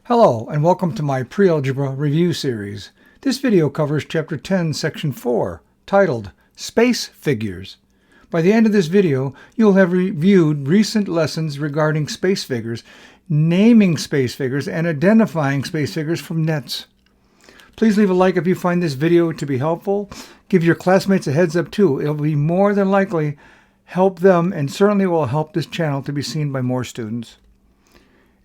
Hello, and welcome to my Pre-Algebra review series. This video covers Chapter 10, Section 4, titled Space Figures. By the end of this video, you'll have reviewed recent lessons regarding space figures, naming space figures, and identifying space figures from nets. Please leave a like if you find this video to be helpful. Give your classmates a heads up too. It'll be more than likely help them and certainly will help this channel to be seen by more students.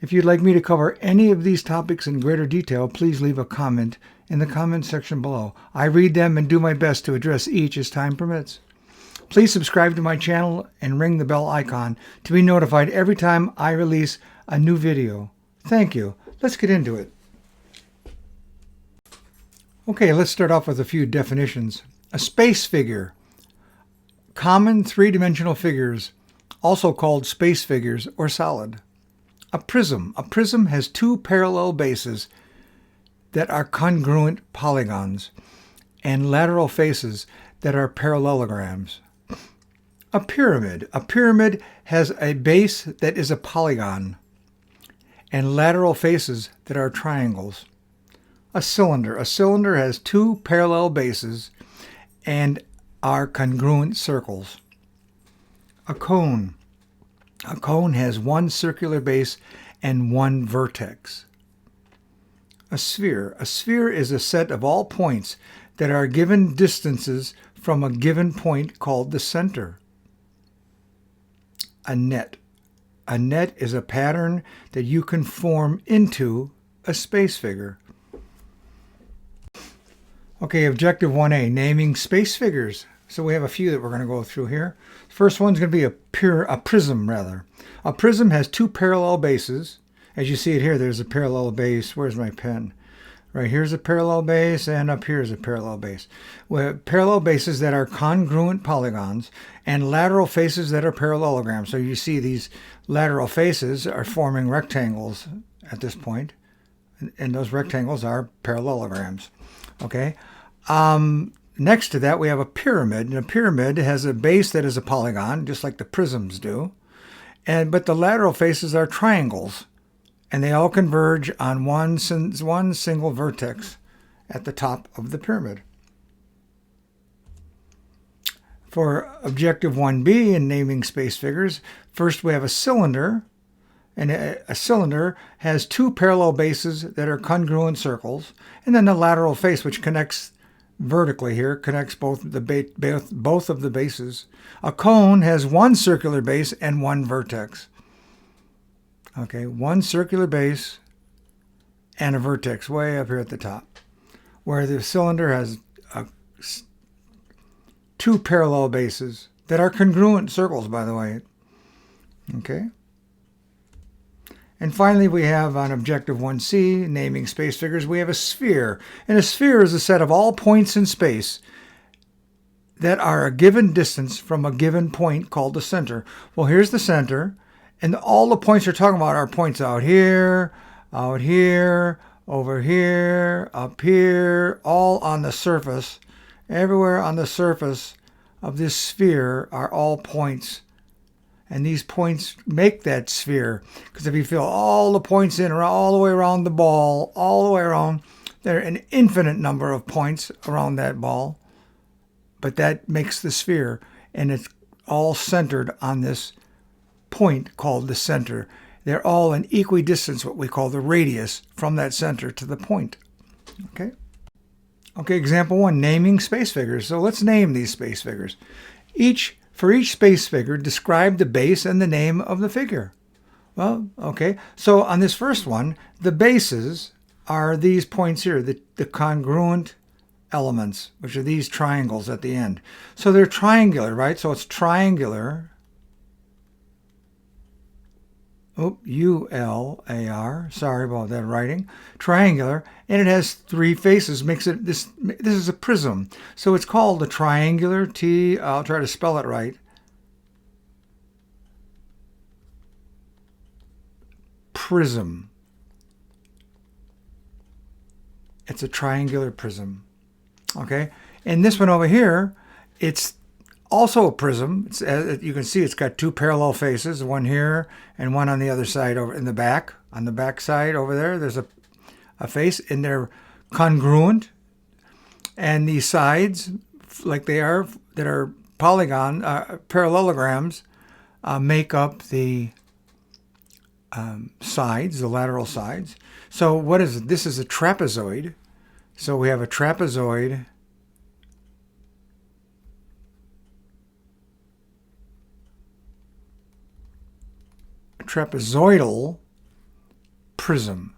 If you'd like me to cover any of these topics in greater detail, please leave a comment in the comment section below. I read them and do my best to address each as time permits. Please subscribe to my channel and ring the bell icon to be notified every time I release a new video. Thank you. Let's get into it. Okay, let's start off with a few definitions. A space figure. Common three-dimensional figures, also called space figures or solid. A prism. A prism has two parallel bases that are congruent polygons and lateral faces that are parallelograms. A pyramid. A pyramid has a base that is a polygon and lateral faces that are triangles. A cylinder. A cylinder has two parallel bases and are congruent circles. A cone. A cone has one circular base and one vertex. A sphere. A sphere is a set of all points that are given distances from a given point called the center. A net. A net is a pattern that you can form into a space figure. Okay, Objective 1A, naming space figures. So we have a few that we're going to go through here. First one's going to be a prism, rather. A prism has two parallel bases. As you see it here, there's a parallel base. Where's my pen? Right here's a parallel base, and up here's a parallel base. We have parallel bases that are congruent polygons and lateral faces that are parallelograms. So you see these lateral faces are forming rectangles at this point, and those rectangles are parallelograms. Okay. Next to that, we have a pyramid, and a pyramid has a base that is a polygon, just like the prisms do, but the lateral faces are triangles, and they all converge on one single vertex at the top of the pyramid. For Objective 1B in naming space figures, first we have a cylinder, and a cylinder has two parallel bases that are congruent circles, and then the lateral face, which connects vertically here, connects both of the bases. A cone has one circular base and one vertex. Okay, one circular base and a vertex way up here at the top, where the cylinder has two parallel bases that are congruent circles, by the way. Okay. And finally, we have on Objective 1C, naming space figures, we have a sphere. And a sphere is a set of all points in space that are a given distance from a given point called the center. Well, here's the center, and all the points we're talking about are points out here, over here, up here, all on the surface. Everywhere on the surface of this sphere are all points. And these points make that sphere. Because if you fill all the points in all the way around the ball, all the way around, there are an infinite number of points around that ball. But that makes the sphere. And it's all centered on this point called the center. They're all in equidistance, what we call the radius, from that center to the point. Okay? Okay, example 1, naming space figures. So let's name these space figures. For each space figure, describe the base and the name of the figure. Well, okay. So on this first one, the bases are these points here, the congruent elements, which are these triangles at the end. So they're triangular, right? So it's triangular. Oh, U-L-A-R. Sorry about that writing. Triangular, and it has three faces. Makes it this is a prism. So it's called a triangular I'll try to spell it right. Prism. It's a triangular prism. Okay? And this one over here, it's also a prism. You can see it's got two parallel faces, one here and one on the other side over in the back. On the back side over there, there's a face, and they're congruent. And these sides, like they are, that are parallelograms, make up the sides, the lateral sides. So what is it? This is a trapezoid. So we have a trapezoid. A trapezoidal prism.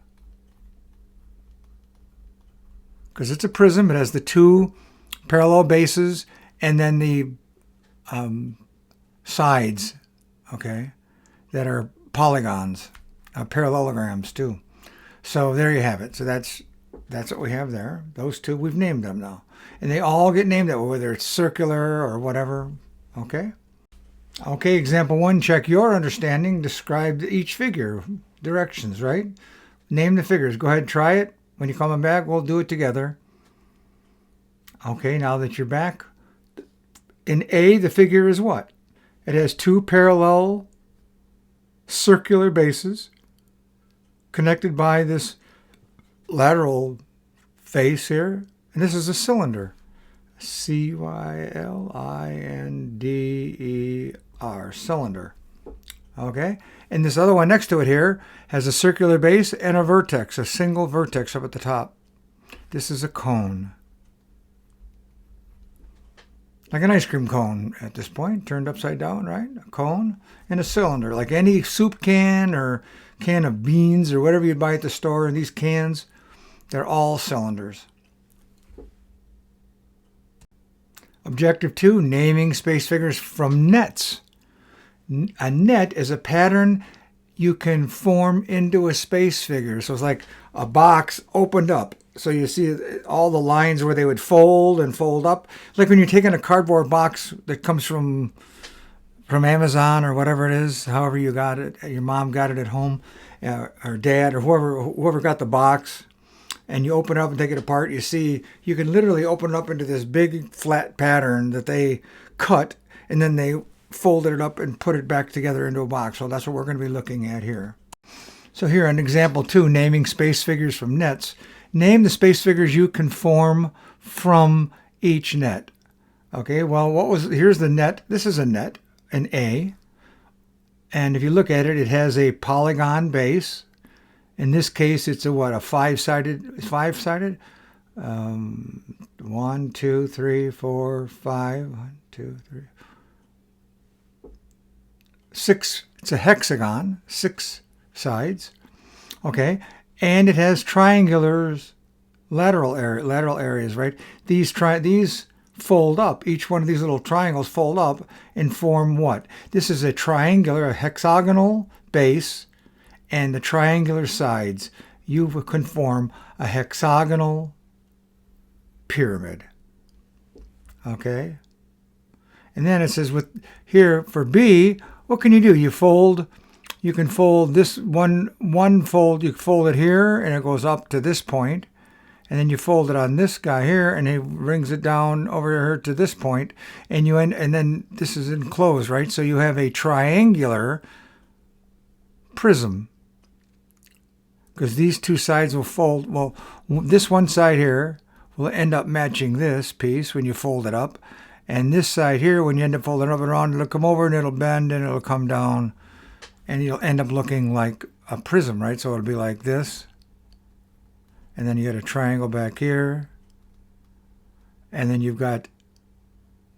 Because it's a prism, it has the two parallel bases and then the sides, okay, that are polygons, parallelograms too. So there you have it. So that's what we have there. Those two, we've named them now. And they all get named that way, whether it's circular or whatever, okay? Okay, example 1, check your understanding. Describe each figure, directions, right? Name the figures. Go ahead and try it. When you come back, we'll do it together. Okay, now that you're back, in A, the figure is what? It has two parallel circular bases connected by this lateral face here. And this is a cylinder. C-Y-L-I-N-D-E-R, cylinder. Okay? And this other one next to it here has a circular base and a vertex, a single vertex up at the top. This is a cone. Like an ice cream cone at this point, turned upside down, right? A cone and a cylinder, like any soup can or can of beans or whatever you buy at the store. And these cans, they're all cylinders. Objective 2, naming space figures from nets. A net is a pattern you can form into a space figure. So it's like a box opened up. So you see all the lines where they would fold and fold up. Like when you're taking a cardboard box that comes from Amazon or whatever it is, however you got it, your mom got it at home, or dad, or whoever got the box, and you open it up and take it apart, you see you can literally open it up into this big flat pattern that they cut, and then they folded it up and put it back together into a box. So that's what we're going to be looking at here. So here in example 2, naming space figures from nets. Name the space figures you can form from each net. Okay, well, here's the net. This is a net, an A. And if you look at it, it has a polygon base. In this case, it's a five-sided? 1, 2, 3, 4, 5, 1, 2, 3, 6. It's a hexagon, 6 sides. Okay, and it has lateral areas, right? These fold up. Each one of these little triangles fold up and form what? This is a hexagonal base, and the triangular sides. You can form a hexagonal pyramid. Okay? And then it says here for B, what can you do? You can fold this one fold, you fold it here and it goes up to this point. And then you fold it on this guy here and it brings it down over here to this point. And then this is enclosed, right? So you have a triangular prism. Because these two sides will fold. Well, this one side here will end up matching this piece when you fold it up. And this side here, when you end up folding it up and around, it'll come over and it'll bend and it'll come down. And you'll end up looking like a prism, right? So it'll be like this. And then you got a triangle back here. And then you've got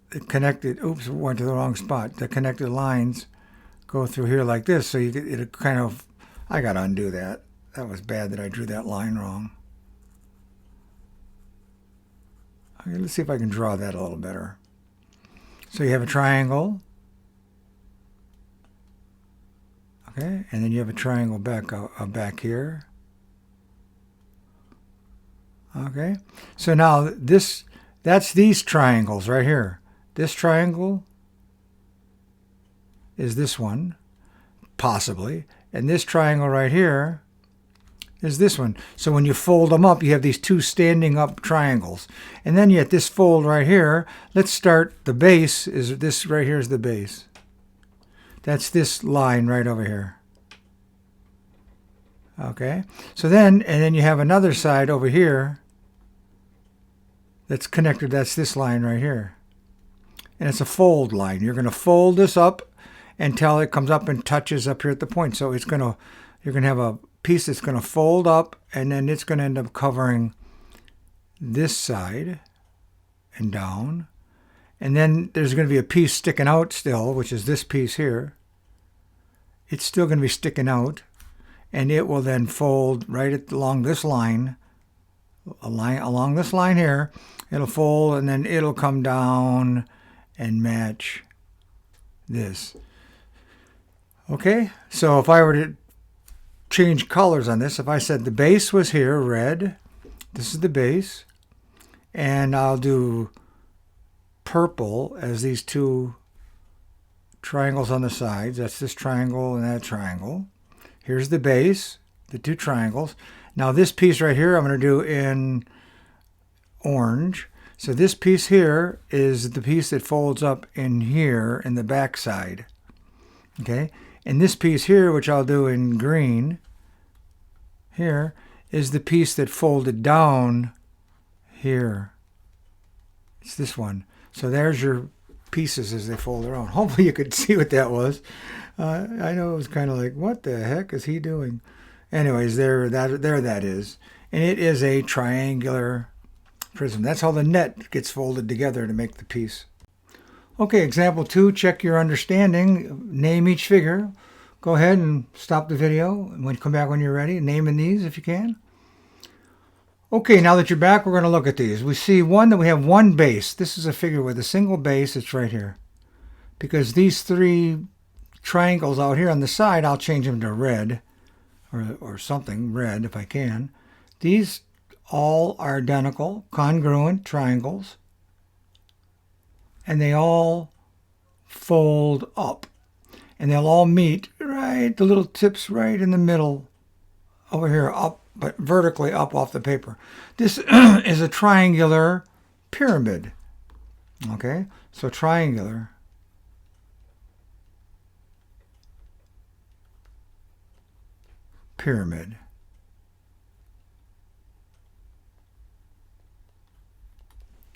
the connected, oops, went to the wrong spot. The connected lines go through here like this. So you get it kind of, I got to undo that. That was bad that I drew that line wrong. Okay, let's see if I can draw that a little better. So you have a triangle. Okay, and then you have a triangle back here. Okay, so now that's these triangles right here. This triangle is this one, possibly, and this triangle right here is this one. So when you fold them up, you have these two standing up triangles. And then you get this fold right here. Let's start, the base is this right here is the base. That's this line right over here. Okay, so then you have another side over here that's connected. That's this line right here. And it's a fold line. You're going to fold this up until it comes up and touches up here at the point. So you're going to have a piece that's going to fold up, and then it's going to end up covering this side and down. And then there's going to be a piece sticking out still, which is this piece here. It's still going to be sticking out, and it will then fold right along this line, along this line here. It'll fold, and then it'll come down and match this. Okay, so if I were to change colors on this, if I said the base was here, red, this is the base, and I'll do purple as these two triangles on the sides. That's this triangle and that triangle. Here's the base, the two triangles. Now this piece right here I'm going to do in orange. So this piece here is the piece that folds up in here in the back side. Okay, and this piece here, which I'll do in green here, is the piece that folded down here. It's this one. So there's your pieces as they fold around. Hopefully you could see what that was. I know it was kind of like, what the heck is he doing? Anyways, there that is. And it is a triangular prism. That's how the net gets folded together to make the piece. Okay, example 2, check your understanding. Name each figure. Go ahead and stop the video and come back when you're ready. Naming these if you can. Okay, now that you're back, we're going to look at these. We see one that we have one base. This is a figure with a single base. It's right here. Because these three triangles out here on the side, I'll change them to red or something red if I can. These all are identical, congruent triangles. And they all fold up. And they'll all meet right, the little tips right in the middle over here, up, but vertically up off the paper. This is a triangular pyramid. Okay, so triangular pyramid.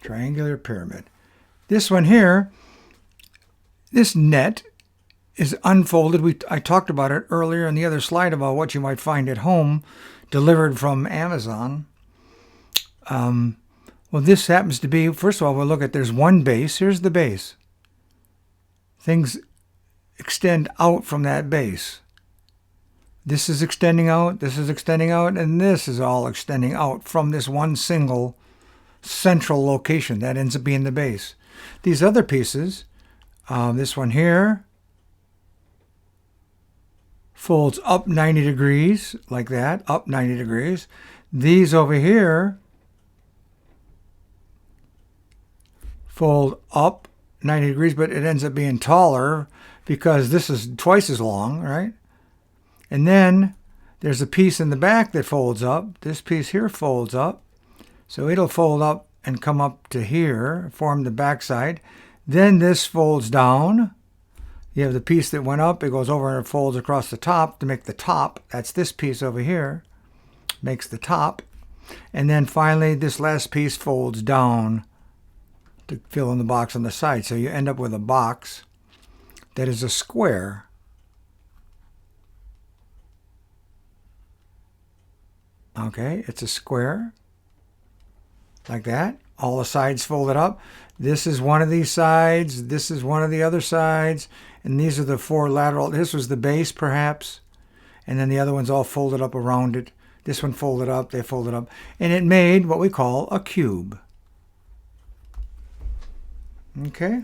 Triangular pyramid. This one here, this net is unfolded. I talked about it earlier in the other slide about what you might find at home delivered from Amazon. Well, this happens to be, first of all, we'll look at, there's one base. Here's the base. Things extend out from that base. This is extending out, this is extending out, and this is all extending out from this one single central location. That ends up being the base. These other pieces, this one here, folds up 90 degrees, like that, up 90 degrees. These over here fold up 90 degrees, but it ends up being taller because this is twice as long, right? And then there's a piece in the back that folds up. This piece here folds up. So it'll fold up and come up to here, form the back side. Then this folds down. You have the piece that went up, it goes over and it folds across the top to make the top. That's this piece over here, makes the top. And then finally, this last piece folds down to fill in the box on the side. So you end up with a box that is a square. Okay, it's a square, like that. All the sides folded up. This is one of these sides. This is one of the other sides. And these are the four lateral. This was the base, perhaps. And then the other one's all folded up around it. This one folded up, they folded up. And it made what we call a cube. Okay.